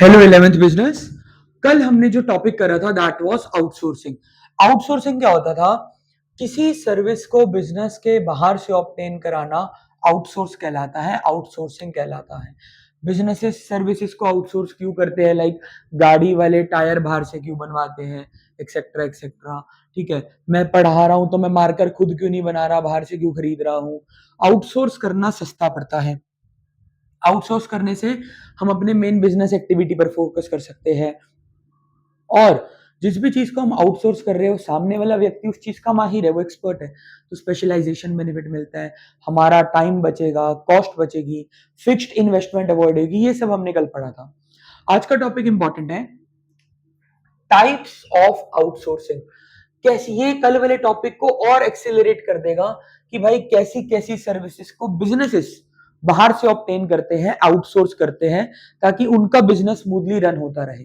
Hello 11th business. कल हमने जो टॉपिक करा था दैट वाज आउटसोर्सिंग। आउटसोर्सिंग क्या होता था? किसी सर्विस को बिजनेस के बाहर से ऑब्टेन कराना आउटसोर्स कहलाता है, आउटसोर्सिंग कहलाता है। बिजनेसेस सर्विसेज को आउटसोर्स क्यों करते हैं? लाइक गाड़ी वाले टायर बाहर से क्यों बनवाते हैं, एक्सेट्रा एक्सेट्रा। ठीक है, मैं पढ़ा रहा हूं तो मैं मार्कर खुद क्यों नहीं बना रहा, बाहर से क्यों खरीद रहा हूं? आउटसोर्स करना सस्ता पड़ता है। आउटसोर्स करने से हम अपने मेन बिजनेस एक्टिविटी पर फोकस कर सकते हैं। और जिस भी चीज को हम आउटसोर्स कर रहे हो, सामने वाला व्यक्ति उस चीज का माहिर है, वो एक्सपर्ट है, तो स्पेशलाइजेशन बेनिफिट मिलता है, हमारा टाइम बचेगा, कॉस्ट बचेगी, फिक्स्ड इन्वेस्टमेंट अवॉइड होगी। ये सब हमने कल पढ़ा था। आज का टॉपिक इंपॉर्टेंट है, टाइप्स ऑफ आउटसोर्सिंग। कैसी, ये कल वाले टॉपिक को और एक्सेलरेट कर देगा कि भाई कैसी कैसी सर्विसेज को बिजनेसेस बाहर से ऑब्टेन करते हैं, आउटसोर्स करते हैं, ताकि उनका बिजनेस स्मूथली रन होता रहे।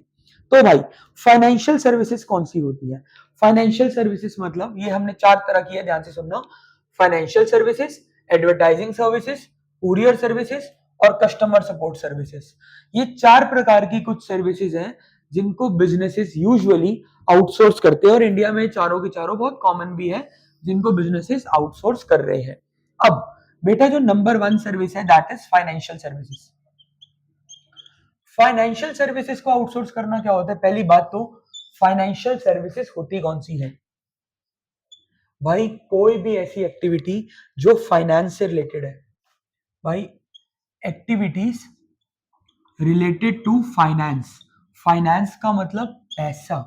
तो भाई फाइनेंशियल सर्विसेज कौन सी होती है? फाइनेंशियल सर्विसेज मतलब ये हमने चार तरह की है, ध्यान से सुनना। Financial services, advertising services, courier services और कस्टमर सपोर्ट सर्विसेज। ये चार प्रकार की कुछ सर्विसेज हैं जिनको बिजनेसेस यूजुअली आउटसोर्स करते हैं, और इंडिया में चारों के चारों बहुत कॉमन भी है जिनको बिजनेसेस आउटसोर्स कर रहे हैं। अब बेटा जो नंबर वन सर्विस है that is financial services. Financial services को आउटसोर्स करना क्या होता है? पहली बात तो फाइनेंशियल सर्विसेज होती कौन सी है? भाई कोई भी ऐसी एक्टिविटी जो फाइनेंस से रिलेटेड है। भाई activities related to finance. Finance का मतलब पैसा,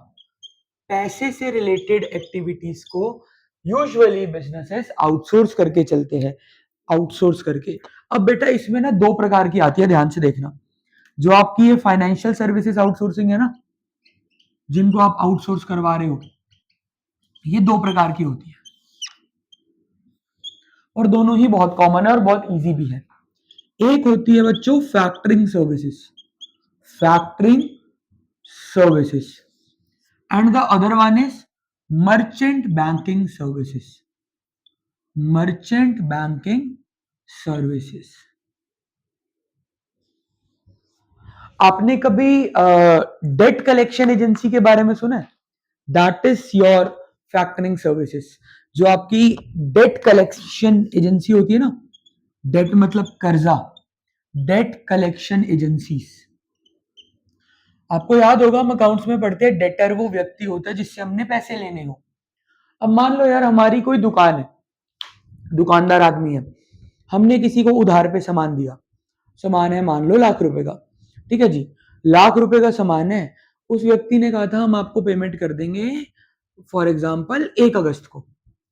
पैसे से रिलेटेड एक्टिविटीज को यूजुअली बिजनेसेस आउटसोर्स करके चलते हैं, आउटसोर्स करके। अब बेटा इसमें ना दो प्रकार की आती है, ध्यान से देखना। जो आपकी ये फाइनेंशियल सर्विसेज आउटसोर्सिंग है ना, जिनको आप आउटसोर्स करवा रहे हो, ये दो प्रकार की होती है, और दोनों ही बहुत कॉमन है और बहुत इजी भी है। एक होती है बच्चों factoring services, factoring services, and the other one is merchant banking services, merchant banking services. आपने कभी डेट कलेक्शन एजेंसी के बारे में सुना है? That is your factoring services. जो आपकी डेट कलेक्शन एजेंसी होती है ना, डेट मतलब कर्जा, डेट कलेक्शन एजेंसीज। आपको याद होगा हम अकाउंट्स में पढ़ते हैं, डेटर वो व्यक्ति होता है जिससे हमने पैसे लेने हो। अब मान लो यार हमारी कोई दुकान है, दुकानदार आदमी है, हमने किसी को उधार पे सामान दिया, सामान है मान लो ₹1,00,000 का, ठीक है जी, ₹1,00,000 का सामान है। उस व्यक्ति ने कहा था हम आपको पेमेंट कर देंगे फॉर एग्जाम्पल 1 अगस्त को।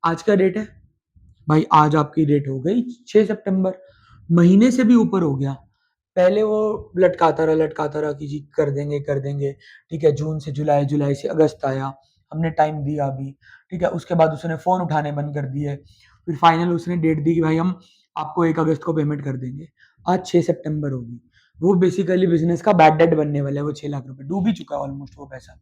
आज का डेट है भाई, आज आपकी डेट हो गई 6 सितंबर, महीने से भी ऊपर हो गया। पहले वो लटकाता रहा कि जी कर देंगे कर देंगे, ठीक है, जून से जुलाई, जुलाई से अगस्त आया, हमने टाइम दिया अभी, ठीक है, उसके बाद उसने फोन उठाने बंद कर दिए, फिर फाइनल उसने डेट दी कि भाई हम आपको 1 अगस्त को पेमेंट कर देंगे। आज 6 सितंबर होगी। वो बेसिकली बिजनेस का बैड डेट बनने वाला है, वो 6 लाख रुपए डूब ही चुका है ऑलमोस्ट वो पैसा।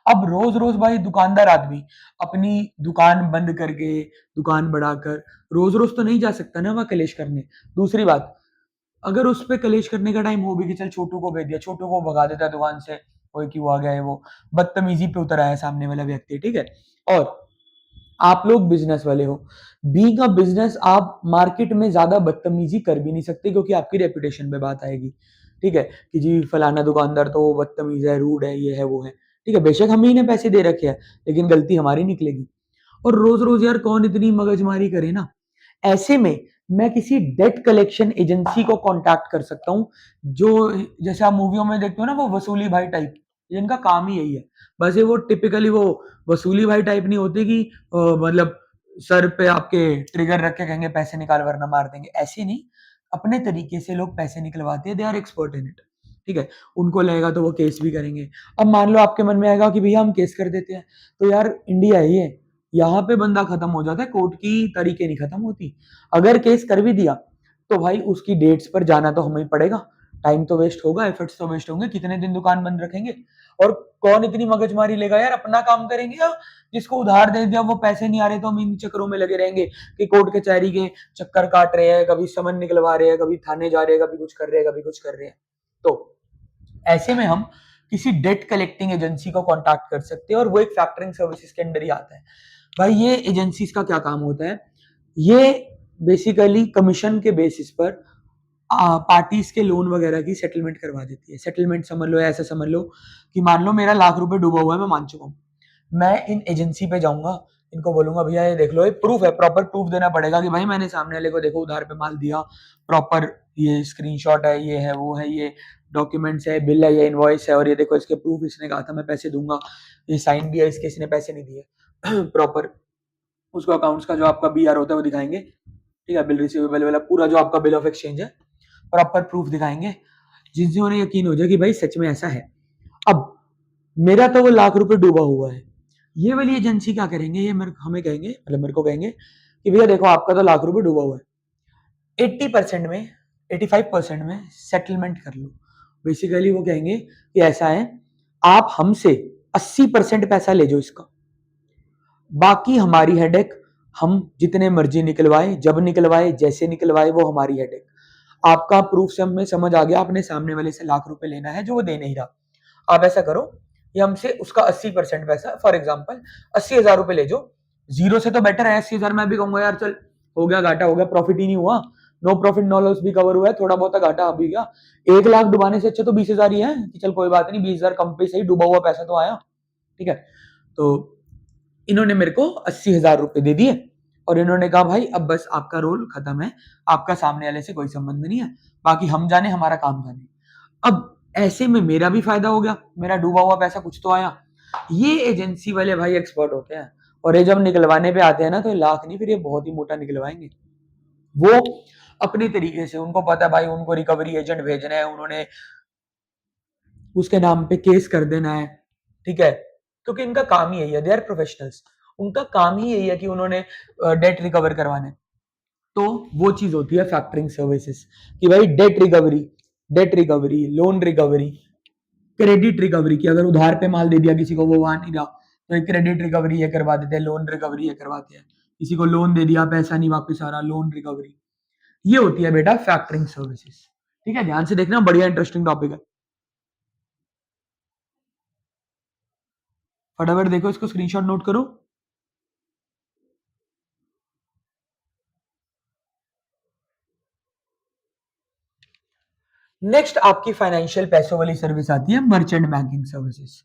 अब रोज रोज भाई दुकानदार आदमी अपनी दुकान बंद करके, दुकान बढ़ाकर रोज रोज तो नहीं जा सकता ना वहां कलेश करने। दूसरी बात, अगर उस पे कलेश करने का टाइम हो भी कि चल छोटू को भेज दिया, छोटू को भगा देता है दुकान से, कोई क्यों आ गया है, वो बदतमीजी पे उतर आया सामने वाला व्यक्ति, ठीक है। और आप लोग बिजनेस वाले हो, बीइंग अ बिजनेस आप मार्केट में ज्यादा बदतमीजी कर भी नहीं सकते क्योंकि आपकी रेपुटेशन पे बात आएगी, ठीक है, कि जी फलाना दुकानदार तो बदतमीज है, रूड है, ये है वो है, ठीक है। बेशक हम ही ने पैसे दे रखे हैं, लेकिन गलती हमारी निकलेगी। और रोज रोज यार कौन इतनी मगजमारी करे ना। ऐसे में मैं किसी डेट कलेक्शन एजेंसी को कांटेक्ट कर सकता हूँ, जो जैसे आप मूवियों में देखते हो ना, वो वसूली भाई टाइप, जिनका काम ही यही है। बस ये वो टिपिकली वो वसूली भाई टाइप नहीं होते कि मतलब सर पे आपके ट्रिगर रख के कहेंगे पैसे निकाल वरना मार देंगे, ऐसे नहीं। अपने तरीके से लोग पैसे निकलवाते हैं, they are expert in it, ठीक है। उनको लगेगा तो वो केस भी करेंगे। अब मान लो आपके मन में आएगा कि भैया हम केस कर देते हैं, तो यार इंडिया है ये, यहाँ पे बंदा खत्म हो जाता है, कोर्ट की तरीके नहीं खत्म होती। अगर केस कर भी दिया तो भाई उसकी डेट्स पर जाना तो हमें पड़ेगा, टाइम तो वेस्ट होगा, एफर्ट्स तो वेस्ट होंगे, कितने दिन दुकान बंद रखेंगे। और कौन इतनी मगजमारी लेगा यार, अपना काम करेंगे या जिसको उधार दे दिया वो पैसे नहीं आ रहे तो हम इन चक्करों में लगे रहेंगे कि कोर्ट कचहरी के चक्कर काट रहे हैं, कभी समन निकलवा रहे हैं, कभी थाने जा रहे हैं, कभी कुछ कर रहे हैं, कभी कुछ कर रहे हैं। तो ऐसे में हम किसी डेट कलेक्टिंग एजेंसी को कांटेक्ट कर सकते हैं और वो एक फैक्टरिंग सर्विसेज के अंडर ही आता है। भाई ये एजेंसीज का क्या काम होता है, ये बेसिकली कमीशन के बेसिस पर पार्टीज के लोन वगैरह की सेटलमेंट करवा देती है। सेटलमेंट समझ लो, ऐसा समझ लो कि मान लो मेरा ₹1,00,000 डूबा हुआ है, मैं मान चुका हूँ, मैं इन एजेंसी पे जाऊंगा, इनको बोलूंगा भैया ये देख लो, ये प्रूफ है, प्रॉपर प्रूफ देना पड़ेगा कि भाई मैंने सामने वाले को देखो उधार पे माल दिया, प्रॉपर ये स्क्रीनशॉट है, ये है, वो है, ये डॉक्यूमेंट्स है, बिल है, ये इनवॉइस है, और ये देखो इसके प्रूफ, इसने कहा था मैं पैसे दूंगा, ये साइन भी है इसके, इसने पैसे नहीं दिए प्रॉपर उसको अकाउंट्स का जो आपका BR होता है वो दिखाएंगे, ठीक है, बिल रिसीवेबल वाला पूरा जो आपका बिल ऑफ एक्सचेंज है, प्रॉपर प्रूफ दिखाएंगे, जिनसे उन्हें यकीन हो जाए कि भाई सच में ऐसा है। अब मेरा तो वो ₹1,00,000 डूबा हुआ है, ये वाली एजेंसी क्या करेंगे, ये हमें कहेंगे, मतलब मेरे को कहेंगे कि भैया देखो आपका तो ₹1,00,000 डूबा हुआ है, 80% में 85% में सेटलमेंट कर लो। बेसिकली वो कहेंगे कि ऐसा है, आप हमसे 80% पैसा ले जाओ इसका, बाकी हमारी हेडेक, हम जितने मर्जी निकलवाए, जब निकलवाए, जैसे निकलवाए, वो हमारी हेडेक। आपका प्रूफ से हमें समझ आ गया, आपने सामने वाले से ₹1,00,000 लेना है जो वो दे नहीं रहा। आप ऐसा करो, ये हमसे उसका 80% पैसा, फॉर एग्जाम्पल ₹80,000 ले जाओ, जीरो से तो बेटर है। 80,000 मैं भी कहूंगा यार चल हो गया, घाटा हो गया, प्रॉफिट ही नहीं हुआ, नो प्रॉफिट नो लॉस भी कवर हुआ है, थोड़ा बहुत घाटा आ भी गया, 1,00,000 डुबाने से अच्छा तो 20,000 ही है कि चल कोई बात नहीं, 20,000 कम पे सही, डूबा हुआ पैसा तो आया, ठीक है। तो इन्होंने मेरे को ₹80,000 दे दिए और इन्होंने कहा भाई अब बस आपका रोल खत्म है, आपका सामने वाले से कोई संबंध नहीं है, बाकी हम जाने, हमारा काम जाने। अब ऐसे में मेरा भी फायदा हो गया, मेरा डूबा हुआ पैसा कुछ तो आया। ये एजेंसी वाले भाई एक्सपर्ट होते हैं, और ये जब निकलवाने पे आते हैं ना, तो लाख नहीं, फिर ये बहुत ही मोटा निकलवाएंगे। वो अपने तरीके से, उनको पता है भाई, उनको रिकवरी एजेंट भेजना है, उन्होंने उसके नाम पे केस कर देना है, ठीक है, क्योंकि इनका काम ही यही है, दे आर प्रोफेशनल्स, उनका काम ही यही है कि उन्होंने डेट रिकवर करवाने। तो वो चीज होती है फैक्टरिंग सर्विसेज कि भाई date recovery, loan recovery, credit recovery की, अगर उधार पे माल दे दिया किसी को, वो वहां नहीं रहा, तो क्रेडिट रिकवरी ये करवा देते हैं, लोन रिकवरी ये करवाते हैं, किसी को लोन दे दिया, पैसा नहीं वापस आ रहा, लोन रिकवरी, ये होती है बेटा फैक्टरिंग सर्विसेज। ठीक है, ध्यान से देखना, बढ़िया इंटरेस्टिंग टॉपिक है, फटाफट देखो इसको, स्क्रीनशॉट नोट करो। नेक्स्ट आपकी फाइनेंशियल पैसों वाली सर्विस आती है मर्चेंट बैंकिंग सर्विसेज।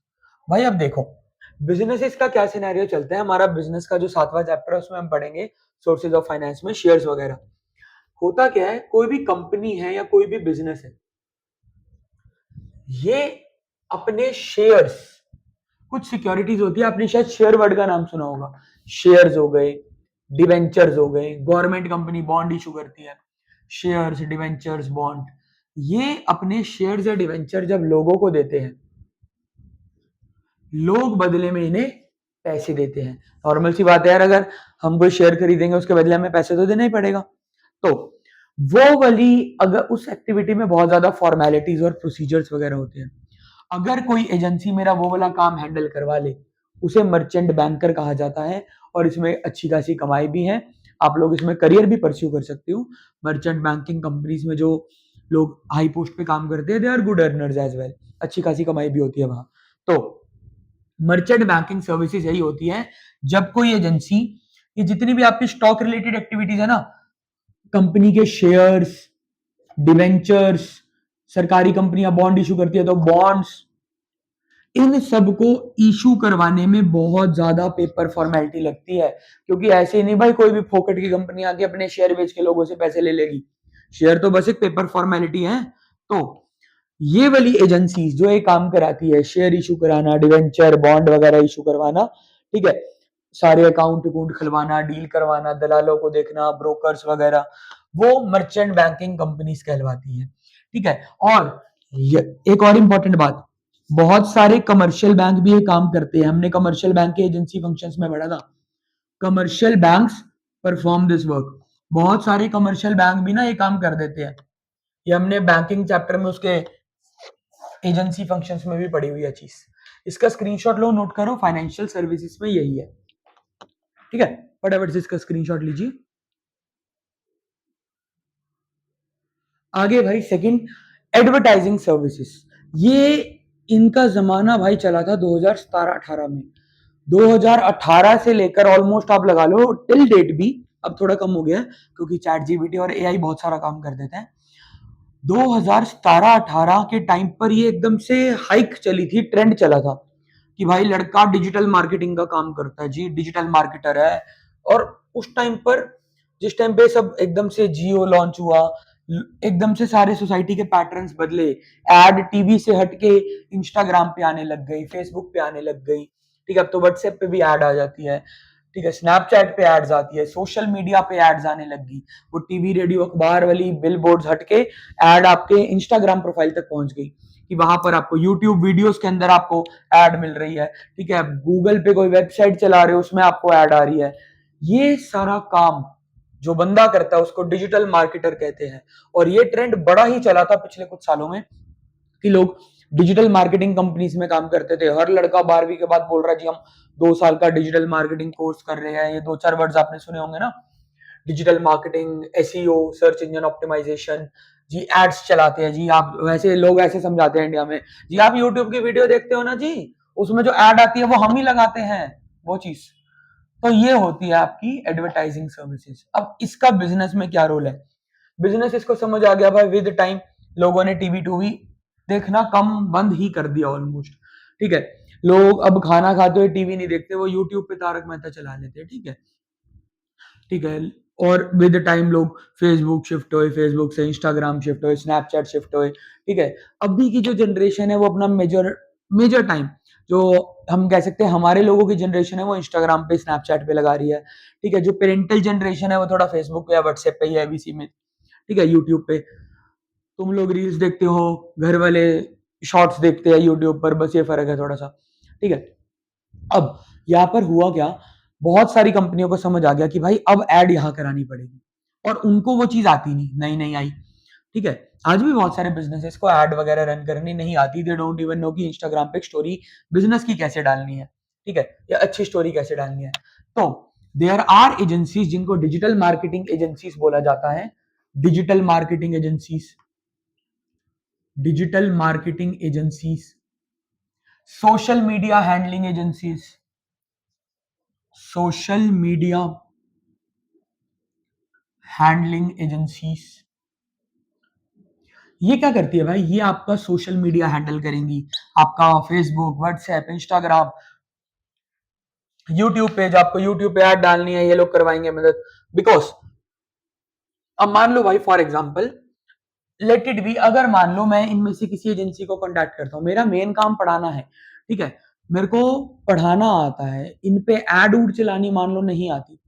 भाई अब देखो, बिजनेसेस का क्या सिनेरियो चलता है, हमारा बिजनेस का जो 7वां चैप्टर है उसमें हम पढ़ेंगे सोर्सेज ऑफ फाइनेंस में शेयर्स वगैरह। होता क्या है, कोई भी कंपनी है या कोई भी बिजनेस है, ये अपने शेयर्स, कुछ सिक्योरिटीज होती है, आपने शायद शेयर वर्ड का नाम सुना होगा, शेयर्स हो गए, डिवेंचर्स हो गए, गवर्नमेंट कंपनी बॉन्ड इशू करती है, शेयर्स, डिवेंचर्स, बॉन्ड, ये अपने शेयर्स या डिवेंचर जब लोगों को देते हैं, लोग बदले में इन्हें पैसे देते हैं। नॉर्मल सी बात है यार, अगर हम कोई शेयर खरीदेंगे उसके बदले हमें पैसे तो देना ही पड़ेगा। तो वो वाली, अगर उस एक्टिविटी में बहुत ज्यादा फॉर्मेलिटीज और प्रोसीजर्स वगैरह होते हैं, अगर कोई एजेंसी मेरा वो वाला काम हैंडल करवा ले, उसे मर्चेंट बैंकर कहा जाता है, और इसमें अच्छी खासी कमाई भी है, आप लोग इसमें करियर भी परस्यू कर सकते हो। मर्चेंट बैंकिंग कंपनीज में जो लोग हाई पोस्ट पे काम करते हैं, they are good earners as well, अच्छी खासी कमाई भी होती है वहां। तो मर्चेंट बैंकिंग सर्विसेज यही होती है, जब कोई एजेंसी, ये जितनी भी आपकी स्टॉक रिलेटेड एक्टिविटीज है ना, कंपनी के शेयर्स, डिवेंचर्स, सरकारी कंपनियां बॉन्ड इशू करती है तो बॉन्ड्स, इन सबको इशू करवाने में बहुत ज्यादा पेपर फॉर्मेलिटी लगती है, क्योंकि ऐसे ही नहीं भाई कोई भी फोकट की कंपनी आके अपने शेयर बेच के लोगों से पैसे ले लेगी, शेयर तो बस एक पेपर फॉर्मेलिटी है। तो ये वाली एजेंसी जो ये काम कराती है, शेयर इशू कराना, डिवेंचर, बॉन्ड वगैरह इशू करवाना, ठीक है, सारे अकाउंट अकाउंट खुलवाना, डील करवाना, दलालों को देखना, ब्रोकर्स वगैरह, वो मर्चेंट बैंकिंग कंपनीज कहलवाती है। ठीक है, और एक और इंपॉर्टेंट बात, बहुत सारे कमर्शियल बैंक भी ये काम करते हैं, हमने कमर्शियल बैंक के एजेंसी फंक्शंस में पढ़ा था, commercial banks perform this work, बहुत सारे कमर्शियल बैंक भी ना ये काम कर देते हैं, ये हमने बैंकिंग चैप्टर में उसके एजेंसी फंक्शंस में भी पड़ी हुई है चीज, इसका स्क्रीनशॉट लो, नोट करो, फाइनेंशियल सर्विसेज में यही है। ठीक है, फटाफट से इसका स्क्रीनशॉट लीजिए। आगे भाई सेकंड, एडवर्टाइजिंग सर्विसेज। ये इनका जमाना भाई चला था 2017-18 में। 2018 से लेकर ऑलमोस्ट आप लगा लो टिल डेट भी, अब थोड़ा कम हो गया है क्योंकि चैट जीपीटी और एआई बहुत सारा काम कर देते हैं। 2017-18 के टाइम पर ये एकदम से हाइक चली थी, ट्रेंड चला था कि भाई लड़का डिजिटल मार्केटिंग का काम करता है जी, डिजिटल मार्केटर है। और उस टाइम पर जिस टाइम पे सब एकदम से जियो लॉन्च हुआ, एकदम से सारे सोसाइटी के पैटर्न्स बदले, एड टीवी से हटके इंस्टाग्राम पे आने लग गई, फेसबुक पे आने लग गई, ठीक है। अब तो व्हाट्सएप पे भी ऐड आ जाती है, ठीक है, स्नैपचैट पे एड्स आती है, सोशल मीडिया पे एड्स आने लग गई। वो टीवी रेडियो अखबार वाली बिल बोर्ड हटके एड आपके इंस्टाग्राम प्रोफाइल तक पहुंच गई कि वहां पर आपको यूट्यूब वीडियोस के अंदर आपको एड मिल रही है, ठीक है। गूगल पे कोई वेबसाइट चला रहे हो उसमें आपको एड आ रही है। ये सारा काम जो बंदा करता है उसको डिजिटल मार्केटर कहते हैं। और ये ट्रेंड बड़ा ही चला था पिछले कुछ सालों में कि लोग डिजिटल मार्केटिंग कंपनीज में काम करते थे। हर लड़का 12वीं के बाद बोल रहा है जी हम 2 साल का डिजिटल मार्केटिंग कोर्स कर रहे हैं। ये 2-4 वर्ड्स आपने सुने होंगे ना, digital marketing, SEO, search engine optimisation, G ads चलाते हैं जी। आप वैसे लोग ऐसे समझाते हैं इंडिया में, जी आप यूट्यूब की वीडियो देखते हो ना जी, उसमें जो एड आती है वो हम ही लगाते हैं, वो चीज। तो ये होती है आपकी एडवर्टाइजिंग सर्विसेज। अब इसका बिजनेस में क्या रोल है? बिजनेस इसको समझ आ गया भाई, विद टाइम लोगों ने टीवी टूवी देखना कम बंद ही कर दिया ऑलमोस्ट, ठीक है। लोग अब खाना खाते हुए टीवी नहीं देखते, वो यूट्यूब पे तारक मेहता चला लेते हैं, ठीक है, ठीक है। और विद टाइम लोग फेसबुक शिफ्ट हुए, फेसबुक से इंस्टाग्राम शिफ्ट हुए, स्नैपचैट शिफ्ट हुए, ठीक है। अभी की जो जनरेशन है वो अपना मेजर मेजर टाइम, जो हम कह सकते हैं हमारे लोगों की जनरेशन है, वो इंस्टाग्राम पे स्नैपचैट पे लगा रही है, ठीक है। जो पेरेंटल जनरेशन है वो थोड़ा फेसबुक पे या व्हाट्सएप पे या एबीसी में, ठीक है, यूट्यूब पे। तुम लोग रील्स देखते हो, घर वाले शॉर्ट्स देखते हैं यूट्यूब पर, बस ये फर्क है थोड़ा सा, ठीक है। अब यहाँ पर हुआ क्या, बहुत सारी कंपनियों को समझ आ गया कि भाई अब एड यहाँ करानी पड़ेगी, और उनको वो चीज आती नहीं, नई नई आई, ठीक है। आज भी बहुत सारे बिजनेसेस को एड वगैरह रन करनी नहीं आती, दे डोंट इवन नो कि इंस्टाग्राम पे एक स्टोरी बिजनेस की कैसे डालनी है, ठीक है, या अच्छी स्टोरी कैसे डालनी है। तो देयर आर एजेंसीज जिनको डिजिटल मार्केटिंग एजेंसीज बोला जाता है, digital marketing agencies, digital marketing agencies, social media handling agencies, social media handling agencies. ये क्या करती है भाई, ये आपका सोशल मीडिया हैंडल करेंगी, आपका Facebook, WhatsApp, Instagram, YouTube page, आपको यूट्यूब पे ऐड डालनी है, ये लोग करवाएंगे मदद। बिकॉज अब मान लो भाई for example, let it be, अगर मान लो मैं इनमें से किसी एजेंसी को कांटेक्ट करता हूँ, मेरा मेन काम पढ़ाना है, ठीक है, मेरे को पढ़ाना आता है, इन पे एड उड चलानी मान लो नहीं आती,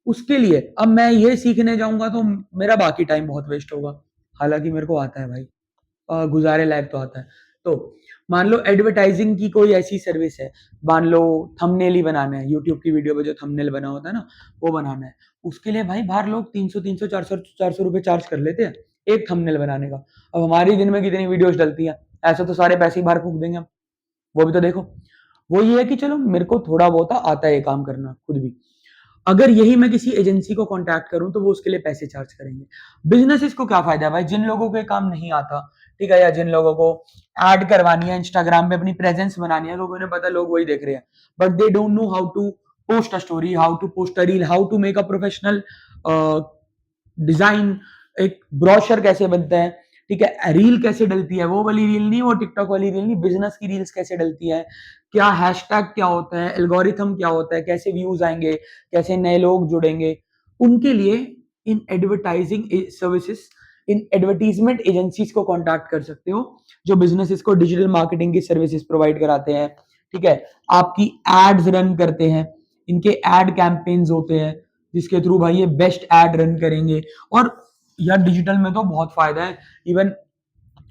उसके लिए अब मैं ये सीखने जाऊंगा तो मेरा बाकी टाइम बहुत वेस्ट होगा। हालांकि मेरे को आता है भाई, गुजारे लायक तो आता है। तो मान लो एडवर्टाइजिंग की कोई ऐसी सर्विस है, मान लो थंबनेल ही बनाना है, यूट्यूब की वीडियो पे जो थंबनेल बना होता है ना, वो बनाना है। उसके लिए भाई बाहर लोग 300 400 रुपए चार्ज कर लेते हैं एक थंबनेल बनाने का। अब हमारी दिन में कितनी वीडियोस डलती है, ऐसे तो सारे पैसे ही बाहर फूक देंगे हम, वो भी तो देखो। वो ये है कि चलो मेरे को थोड़ा बहुत आता है ये काम करना खुद भी, अगर यही मैं किसी एजेंसी को कांटेक्ट करूं तो वो उसके लिए पैसे चार्ज करेंगे। बिजनेसेस को क्या फायदा है भाई, जिन लोगों को ये काम नहीं आता, ठीक है, या जिन लोगों को ऐड करवानी है, इंस्टाग्राम पे अपनी प्रेजेंस बनानी है, लोगों ने पता लोग वही देख रहे हैं, but they don't know how to post a story, how to post a reel, how to make a professional design, एक ब्रोशर कैसे बनता है, ठीक है, रील कैसे डलती है, वो वाली रील नहीं, वो टिकटॉक वाली रील नहीं, बिजनेस की रील्स कैसे डलती है, क्या हैशटैग क्या होता है, एल्गोरिथम क्या होता है, कैसे व्यूज आएंगे, कैसे नए लोग जुड़ेंगे, उनके लिए in advertising services, in advertisement agencies को कांटेक्ट कर सकते हो, जो बिजनेसेस को डिजिटल मार्केटिंग की सर्विसेज प्रोवाइड कराते हैं, ठीक है, आपकी एड्स रन करते हैं, इनके एड कैंपेन्स होते हैं जिसके थ्रू भाई ये बेस्ट एड रन करेंगे। और यार डिजिटल में तो बहुत फायदा है, इवन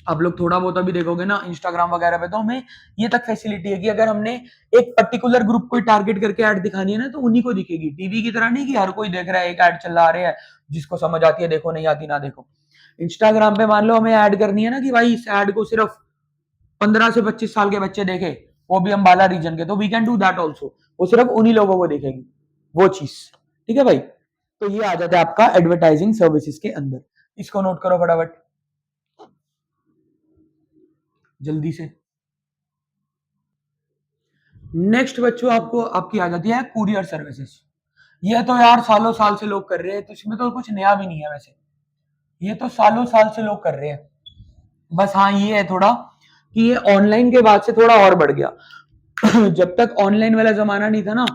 आप लोग थोड़ा बहुत अभी देखोगे ना इंस्टाग्राम वगैरह पे, तो हमें ये तक फैसिलिटी है कि अगर हमने एक पर्टिकुलर ग्रुप को टारगेट करके ऐड दिखानी है ना, तो उन्हीं को दिखेगी, टीवी की तरह नहीं कि हर कोई देख रहा है, एक ऐड चला रहे हैं, जिसको समझ आती है देखो, नहीं आती ना देखो। इंस्टाग्राम पे मान लो हमें ऐड करनी है ना कि भाई इस ऐड को सिर्फ 15 से 25 साल के बच्चे देखे, वो भी अम्बाला रीजन के, तो we can do that also, वो सिर्फ उन्हीं लोगों को देखेगी वो चीज, ठीक है भाई। तो ये आ जाता है आपका एडवर्टाइजिंग सर्विसेज के अंदर, इसको नोट करो फटाफट। जल्दी से। नेक्स्ट बच्चों आपको आपकी आ जाती है कुरियर सर्विसेज। ये तो यार सालों साल से लोग कर रहे हैं, तो इसमें तो कुछ नया भी नहीं है वैसे, ये तो सालों साल से लोग कर रहे हैं। बस हाँ ये है थोड़ा कि ये ऑनलाइन के बाद से थोड़ा और बढ़ गया। जब तक ऑनलाइन वाला जमाना नहीं था ना,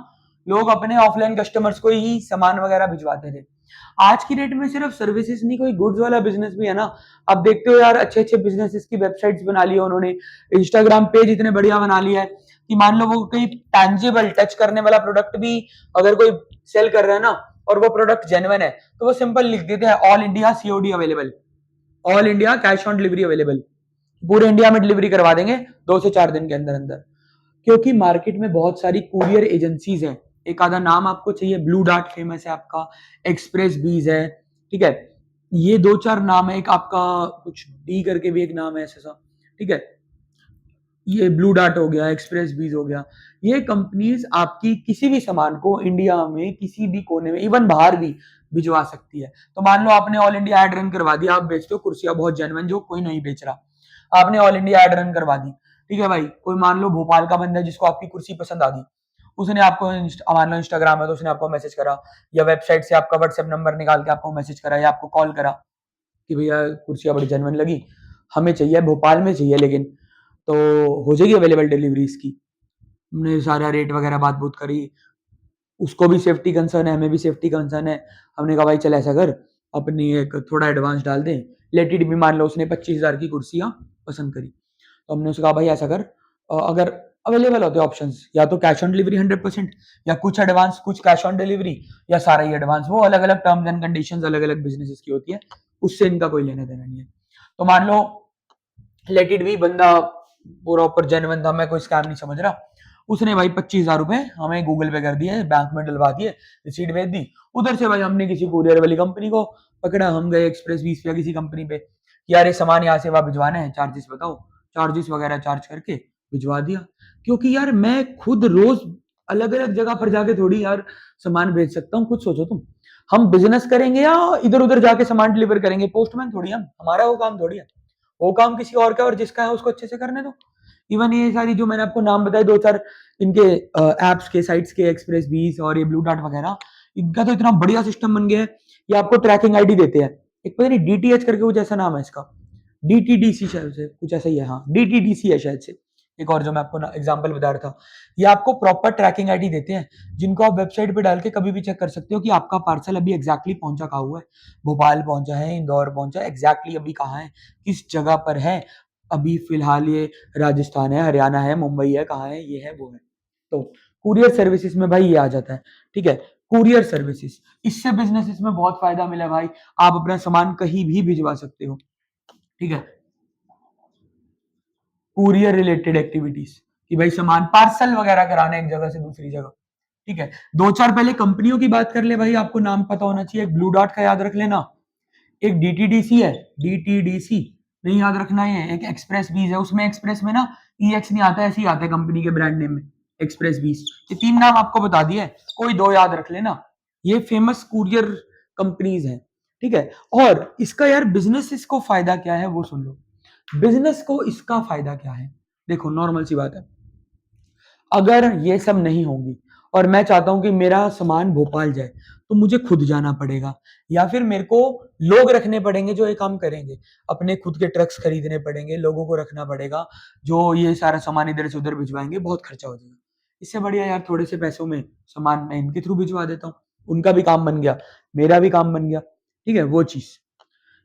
लोग अपने ऑफलाइन कस्टमर्स को ही सामान वगैरह भिजवाते थे। आज की डेट में सिर्फ सर्विसेज नहीं, कोई गुड्स वाला बिजनेस भी है ना। आप देखते हो यार, अच्छे अच्छे बिजनेसेस की वेबसाइट्स बना ली है उन्होंने, इंस्टाग्राम पेज इतने बढ़िया बना लिया है कि मान लो वो कोई टैंजिबल टच करने वाला प्रोडक्ट भी अगर कोई सेल कर रहा है ना, और वो प्रोडक्ट जेन्युइन है, तो वो सिंपल लिख देते हैं all India COD available, all India cash on delivery available, पूरे इंडिया में डिलीवरी करवा देंगे 2 से 4 दिन के अंदर अंदर। क्योंकि मार्केट में बहुत सारी कुरियर एजेंसीज हैं। एक आधा नाम आपको चाहिए, ब्लू डार्ट फेमस है आपका, एक्सप्रेस बीज है, ठीक है, ये 2 4 नाम है। एक आपका कुछ डी करके भी एक नाम है ऐसा सा, ठीक है, ये ब्लू डार्ट हो गया, एक्सप्रेस बीज हो गया। ये कंपनीज आपकी किसी भी सामान को इंडिया में किसी भी कोने में, इवन बाहर भी भिजवा सकती है। तो मान लो आपने ऑल इंडिया एड रन करवा दिया, आप बेचते हो कुर्सियां बहुत जेन्युइन जो कोई नहीं बेच रहा, आपने ऑल इंडिया एड रन करवा दी, ठीक है भाई, कोई मान लो भोपाल का बंदा है जिसको आपकी कुर्सी पसंद आ गई, उसने आपको मान लो इंस्टाग्राम है तो उसने आपको मैसेज करा, या वेबसाइट से आपका व्हाट्सएप नंबर निकाल के आपको मैसेज करा या आपको कॉल करा कि भैया कुर्सियां बड़ी जेन्युइन लगी, हमें चाहिए, भोपाल में चाहिए लेकिन, तो हो जाएगी अवेलेबल डिलीवरी इसकी। हमने सारा रेट वगैरह बात बूत करी, उसको भी सेफ्टी कंसर्न है, हमें भी सेफ्टी कंसर्न है। हमने कहा भाई चल ऐसा कर, अपनी एक थोड़ा एडवांस डाल दें, लेट इट भी, मान लो उसने 25,000 की कुर्सियां पसंद करी, तो हमने उससे कहा भाई ऐसा कर, अगर अवेलेबल होते ऑप्शंस, या तो कैश ऑन डिलीवरी 100%, या कुछ एडवांस कुछ कैश ऑन डिलीवरी, या सारा ही एडवांस, वो अलग अलग टर्म्स एंड कंडीशंस अलग अलग बिजनेसेस की होती है, उससे इनका कोई लेना देना नहीं है। तो मान लो लेट इट बी, बंदा पूरा ऊपर जेन्युइन था, मैं कोई स्कैम नहीं समझ रहा, उसने भाई 25,000 रुपए हमें गूगल पे कर दिए, बैंक में डलवा दिए, रिसीट भेज दी, उधर से भाई हमने किसी कुरियर वाली कंपनी को पकड़ा, हम गए एक्सप्रेस 20 या किसी कंपनी पे, यार ये सामान यहाँ से वहां भिजवाना है, चार्जेस बताओ, चार्जेस वगैरह चार्ज करके भिजवा दिया। क्योंकि यार मैं खुद रोज अलग अलग जगह पर जाके थोड़ी यार सामान भेज सकता हूँ, खुद सोचो तुम, हम बिजनेस करेंगे या इधर उधर जाके सामान डिलीवर करेंगे, पोस्टमैन थोड़ी हम, हमारा वो काम थोड़ी है, वो काम किसी और का, और जिसका है उसको अच्छे से करने दो। इवन ये सारी जो मैंने आपको नाम बताए 2 4 इनके एप्स के, साइट्स के, एक्सप्रेस बीस और ये ब्लू डार्ट वगैरह, इनका तो इतना बढ़िया सिस्टम बन गया है, ये आपको ट्रैकिंग आईडी देते हैं, एक पता नहीं डीटीएच करके कुछ ऐसा नाम है इसका, डीटीडीसी शायद से कुछ ऐसा ही है, हाँ डीटीडीसी है शायद से। एक और जो मैं आपको एग्जांपल बता रहा था, ये आपको प्रॉपर ट्रैकिंग आईडी देते हैं, जिनको आप वेबसाइट पे डाल के कभी भी चेक कर सकते हो कि आपका पार्सल अभी एग्जैक्टली पहुंचा कहाँ हुआ है, भोपाल पहुंचा है, इंदौर पहुंचा है, एग्जैक्टली अभी कहाँ है, किस जगह पर है, अभी फिलहाल ये राजस्थान है, हरियाणा है, मुंबई है, कहाँ है, ये है वो है। तो कुरियर सर्विसेज में भाई ये आ जाता है, ठीक है, कुरियर सर्विसेज, इससे बिजनेसेस में बहुत फायदा मिला भाई, आप अपना सामान कहीं भी भिजवा सकते हो, ठीक है। कुरियर रिलेटेड एक्टिविटीज कि भाई सामान पार्सल वगैरह कराना है एक जगह से दूसरी जगह, ठीक है। 2 4 पहले कंपनियों की बात कर ले भाई, आपको नाम पता होना चाहिए, एक ब्लू डॉट का याद रख लेना, एक डीटीडीसी है, डीटीडीसी नहीं याद रखना है, एक एक्सप्रेस बीज है, उसमें एक्सप्रेस में ना ईएक्स नहीं आता, ऐसे ही आता है कंपनी के ब्रांड नेम में, एक्सप्रेस बीज। ये 3 नाम आपको बता दिए, कोई 2 याद रख लेना, ये फेमस कुरियर कंपनीज हैं, ठीक है। और इसका यार बिजनेस इसको फायदा क्या है वो सुन लो, बिजनेस को इसका फायदा क्या है, देखो नॉर्मल सी बात है, अगर ये सब नहीं होंगी और मैं चाहता हूं कि मेरा सामान भोपाल जाए, तो मुझे खुद जाना पड़ेगा, या फिर मेरे को लोग रखने पड़ेंगे जो ये काम करेंगे, अपने खुद के ट्रक्स खरीदने पड़ेंगे, लोगों को रखना पड़ेगा जो ये सारा सामान इधर से उधर भिजवाएंगे, बहुत खर्चा हो जाएगा। इससे बढ़िया यार थोड़े से पैसों में सामान मैं इनके थ्रू भिजवा देता हूँ, उनका भी काम बन गया, मेरा भी काम बन गया, ठीक है, वो चीज।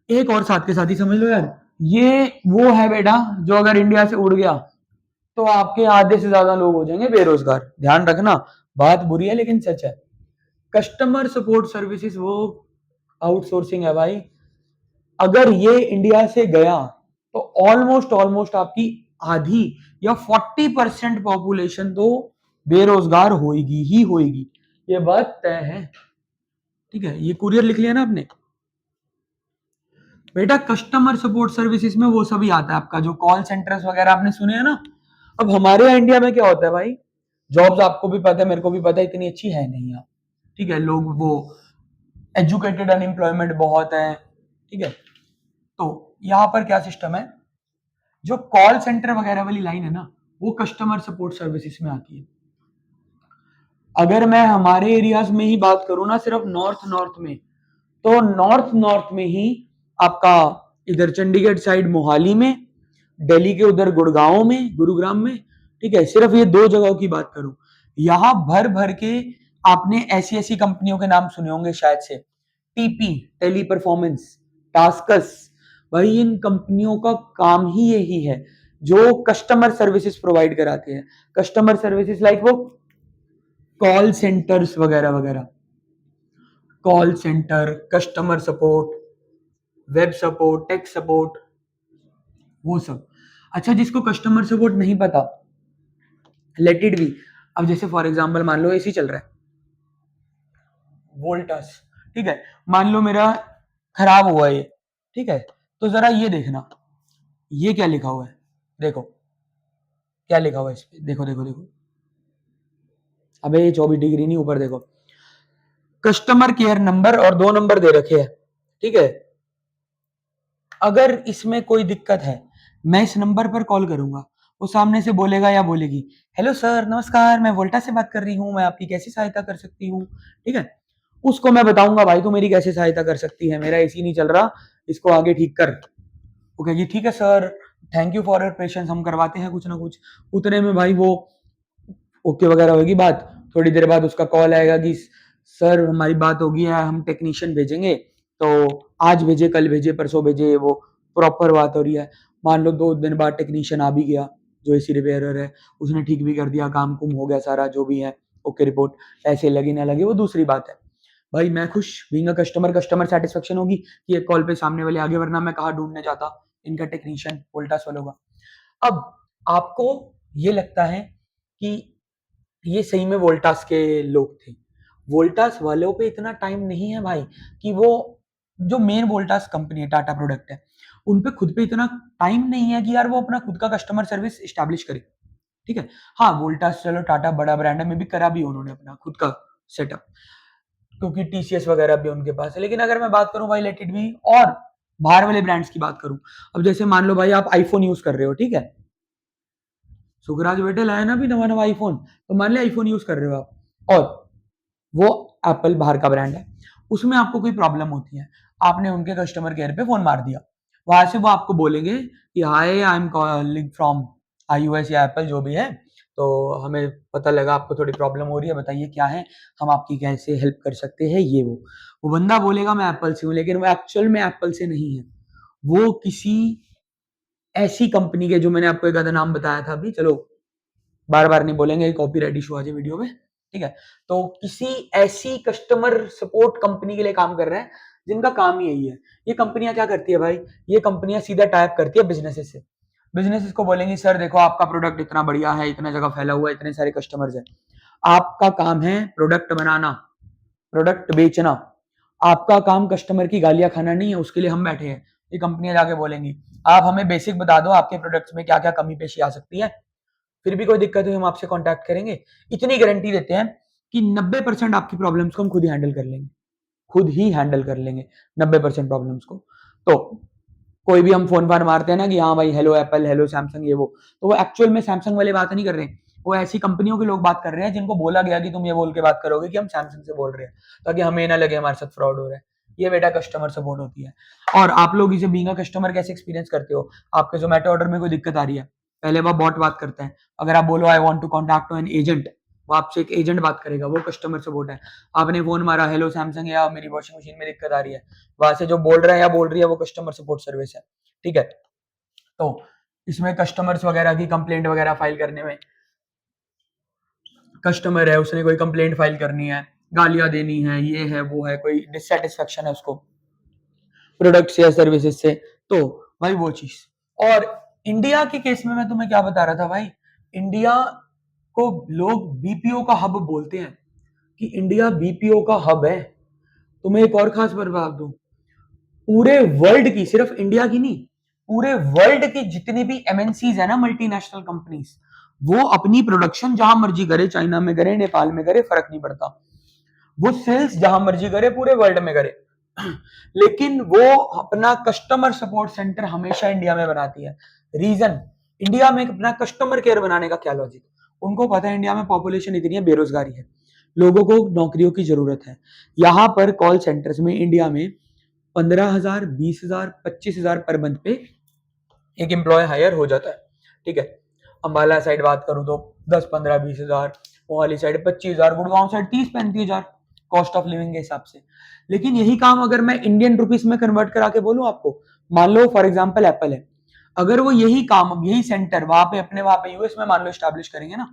एक और साथ के साथ ही समझ लो यार, ये वो है बेटा जो अगर इंडिया से उड़ गया तो आपके आधे से ज्यादा लोग हो जाएंगे बेरोजगार, ध्यान रखना, बात बुरी है लेकिन सच है। कस्टमर सपोर्ट सर्विसेज वो आउटसोर्सिंग है भाई, अगर ये इंडिया से गया तो ऑलमोस्ट ऑलमोस्ट आपकी आधी या 40% पॉपुलेशन तो बेरोजगार होगी ही होगी, ये बात तय है, ठीक है। ये कुरियर लिख लिया ना आपने बेटा, कस्टमर सपोर्ट सर्विसेज में वो सभी आता है आपका, जो कॉल सेंटर्स वगैरह आपने सुने हैं ना। अब हमारे यहाँ इंडिया में क्या होता है भाई, जॉब्स आपको भी पता है, मेरे को भी पता है, इतनी अच्छी है नहीं यहाँ, ठीक है, लोग वो एजुकेटेड अनएम्प्लॉयमेंट बहुत है, ठीक है। तो यहाँ पर क्या सिस्टम है, जो कॉल सेंटर वगैरह वाली लाइन है ना, वो कस्टमर सपोर्ट सर्विसेज में आती है। अगर मैं हमारे एरियाज में ही बात करूं ना, सिर्फ नॉर्थ नॉर्थ में, तो नॉर्थ नॉर्थ में ही आपका इधर चंडीगढ़ साइड मोहाली में, दिल्ली के उधर गुड़गांव में, गुरुग्राम में, ठीक है, सिर्फ ये 2 जगहों की बात करूं, यहां भर भर के आपने ऐसी ऐसी कंपनियों के नाम सुने होंगे शायद से, टीपी, टेली परफॉर्मेंस, टास्कस। भाई इन कंपनियों का काम ही यही है, जो कस्टमर सर्विसेज प्रोवाइड कराते हैं। कस्टमर सर्विसेज लाइक वो कॉल सेंटर्स वगैरह वगैरह, call centre, customer support, web support, tech support, वो सब। अच्छा, जिसको कस्टमर सपोर्ट नहीं पता, लेट इट बी। अब जैसे फॉर एग्जांपल मान लो एसी चल रहा है, वोल्टास, ठीक है, मान लो मेरा खराब हुआ ये, ठीक है, तो जरा ये देखना, ये क्या लिखा हुआ है, देखो क्या लिखा हुआ है इस पे, देखो देखो देखो, अबे ये 24 डिग्री नहीं, ऊपर देखो, कस्टमर केयर नंबर और 2 नंबर दे रखे हैं, ठीक है। अगर इसमें कोई दिक्कत है, मैं इस नंबर पर कॉल करूंगा, वो सामने से बोलेगा या बोलेगी, हेलो सर नमस्कार, मैं वोल्टा से बात कर रही हूँ, मैं आपकी कैसे सहायता कर सकती हूँ, ठीक है। उसको मैं बताऊंगा, भाई तू मेरी कैसे सहायता कर सकती है, मेरा एसी नहीं चल रहा, इसको आगे ठीक कर। वो कहेगी ठीक है sir, thank you for your patience, हम करवाते हैं कुछ ना कुछ। उतने में भाई वो ओके वगैरह होगी बात, थोड़ी देर बाद उसका कॉल आएगा कि सर हमारी बात होगी है, हम टेक्नीशियन भेजेंगे, तो आज भेजे, कल भेजे, परसों भेजे, वो प्रॉपर बात हो रही है। मान लो 2 दिन बाद टेक्नीशियन आ भी गया, जो एसी रिपेयरर है, उसने ठीक भी कर दिया, काम कुम हो गया सारा जो भी है, ओके रिपोर्ट, ऐसे लगे ना लगे वो दूसरी बात है। भाई मैं खुश, being a customer, customer satisfaction होगी कि एक कॉल पे सामने वाले आगे, वरना मैं कहाँ ढूंढने जाता इनका टेक्नीशियन वोल्टास वालों का। अब आपको ये लगता है कि ये सही में वोल्टास के लोग थे, वोल्टास वालों पे इतना टाइम नहीं है भाई कि वो, जो मेन वोल्टास कंपनी है, टाटा प्रोडक्ट है, उन पे खुद पे इतना टाइम नहीं है कि यार वो अपना खुद का कस्टमर सर्विस स्टैब्लिश करे, ठीक है। हाँ वोल्टास चलो टाटा बड़ा ब्रांड है, में भी करा भी उन्होंने अपना खुद का सेटअप, क्योंकि टीसीएस वगैरह भी उनके पास है। लेकिन अगर मैं बात करूं भाई लेट इट बी, और बाहर वाले ब्रांड्स की बात करूं, अब जैसे मान लो भाई आप आईफोन यूज कर रहे हो, ठीक है, सुखराज बेटे लाया ना भी नवा नवा आईफोन, तो मान लिया आईफोन यूज कर रहे हो आप, और वो एप्पल बाहर का ब्रांड है, उसमें आपको कोई प्रॉब्लम होती है, आपने उनके कस्टमर केयर पे फोन मार दिया, वहां से वो आपको बोलेंगे कि hi I am calling from iOS या एप्पल जो भी है, तो हमें पता लगा आपको थोड़ी प्रॉब्लम हो रही है, बताइए क्या है, हम आपकी कैसे हेल्प कर सकते हैं, ये वो बंदा बोलेगा मैं एप्पल से हूँ, लेकिन वो एक्चुअल में एप्पल से नहीं है, वो किसी ऐसी कंपनी के, जो मैंने आपको एक आधा नाम बताया था अभी, चलो बार बार नहीं बोलेंगे, कॉपीराइट इशू आ जाए वीडियो में, ठीक है। तो किसी ऐसी कस्टमर सपोर्ट कंपनी के लिए काम कर रहे हैं जिनका काम ही यही है। ये कंपनियां क्या करती है भाई, ये कंपनियां सीधा टाइप करती है बिजनेसेस से, बिजनेसेस को बोलेंगे सर देखो आपका प्रोडक्ट इतना बढ़िया है, इतना जगह फैला हुआ है, इतने सारे कस्टमर्स हैं, आपका काम है प्रोडक्ट बनाना, प्रोडक्ट बेचना, आपका काम कस्टमर की गालियां खाना नहीं है, उसके लिए हम बैठे हैं। ये कंपनियां जाके बोलेंगी आप हमें बेसिक बता दो आपके प्रोडक्ट्स में क्या क्या कमी पेशी आ सकती है, फिर भी कोई दिक्कत हुई हम आपसे कांटेक्ट करेंगे। इतनी गारंटी देते हैं कि 90% आपकी प्रॉब्लम्स को हम खुद ही हैंडल कर लेंगे, खुद ही हैंडल कर लेंगे 90% प्रॉब्लम्स को। तो कोई भी हम फोन फान मारते हैं ना कि हाँ भाई हेलो एप्पल, हेलो सैमसंग, ये वो, तो वो एक्चुअल में सैमसंग वाले बात नहीं कर रहे हैं, वो ऐसी कंपनियों के लोग बात कर रहे हैं जिनको बोला गया कि तुम ये बोल के बात करोगे कि हम सैमसंग से बोल रहे हैं, ताकि हमें ना लगे हमारे साथ फ्रॉड हो रहा है। ये बेटा कस्टमर सपोर्ट होती है। और आप लोग इसे बीइंग अ कस्टमर कैसे एक्सपीरियंस करते हो, आपके जोमेटो ऑर्डर में कोई दिक्कत आ रही है, पहले वह बॉट बात करते हैं, अगर आप बोलो I want to contact an agent, वो आपसे एक एजेंट बात करेगा, वो कस्टमर सपोर्ट है। आपने फोन मारा हेलो सैमसंग, या मेरी वॉशिंग मशीन में दिक्कत आ रही है, वहां से जो बोल रहा है या बोल रही है वो कस्टमर सपोर्ट सर्विस है, ठीक है। तो इसमें कस्टमर्स वगैरह की कंप्लेंट वगैरह फाइल करने में, कस्टमर है उसने कोई कंप्लेंट फाइल करनी है, गालियां देनी है, ये है वो है, कोई डिससेटिस्फेक्शन है उसको प्रोडक्ट से या सर्विसेज से, तो भाई वो चीज। और इंडिया के केस में मैं तुम्हें क्या बता रहा था भाई, इंडिया को लोग बीपीओ का हब बोलते हैं, कि इंडिया बीपीओ का हब है। तुम्हें एक और खास बात बता दूं, पूरे वर्ल्ड की, सिर्फ इंडिया की नहीं, पूरे वर्ल्ड की जितनी भी एमएनसीज है ना, मल्टीनेशनल कंपनीज, वो अपनी प्रोडक्शन जहां मर्जी करे, चाइना में करे, नेपाल में करे, फर्क नहीं पड़ता, वो सेल्स जहां मर्जी करे, पूरे वर्ल्ड में करे, लेकिन वो अपना कस्टमर सपोर्ट सेंटर हमेशा इंडिया में बनाती है। रीजन, इंडिया में अपना कस्टमर केयर बनाने का क्या लॉजिक, उनको पता है इंडिया में पॉपुलेशन इतनी है, बेरोजगारी है, लोगों को नौकरियों की जरूरत है। यहाँ पर कॉल सेंटर्स में इंडिया में 15,000, 20,000, 25,000 पर मंथ पे एक एम्प्लॉय हायर हो जाता है, ठीक है। अंबाला साइड बात करूं तो 10, 15, 20,000, Mohali side 25,000, Gurgaon side 30-35,000 cost of living के हिसाब से। लेकिन यही काम अगर मैं इंडियन रुपीस में कन्वर्ट करा के बोलूं आपको, मान लो फॉर एग्जाम्पल एप्पल है, अगर वो यही काम, यही सेंटर वहां पे यूएस में मान लो स्टैब्लिश करेंगे ना,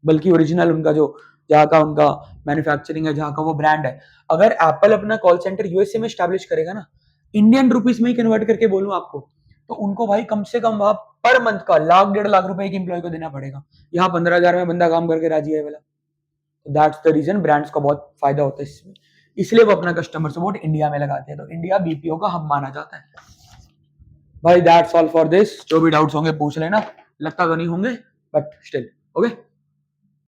बल्कि ओरिजिनल उनका जो जहाँ का उनका मैन्युफैक्चरिंग है, जहाँ का वो ब्रांड है, अगर एप्पल अपना कॉल सेंटर यूएसए में स्टैब्लिश करेगा ना, इंडियन रुपीस में ही कन्वर्ट करके बोलूं आपको, तो उनको भाई कम से कम वहां पर मंथ का 1,00,000 1.5 लाख रुपए एक एम्प्लॉय को देना पड़ेगा। यहाँ 15,000 में बंदा काम करके राजी है वाला। दैट्स द रीजन ब्रांड्स का बहुत फायदा होता है इसमें, इसलिए वो अपना कस्टमर सपोर्ट इंडिया में लगाते हैं, तो इंडिया बीपीओ का हब माना जाता है। भाई दैट्स ऑल फॉर दिस, जो भी डाउट्स होंगे पूछ लेना, लगता तो नहीं होंगे बट स्टिल ओके।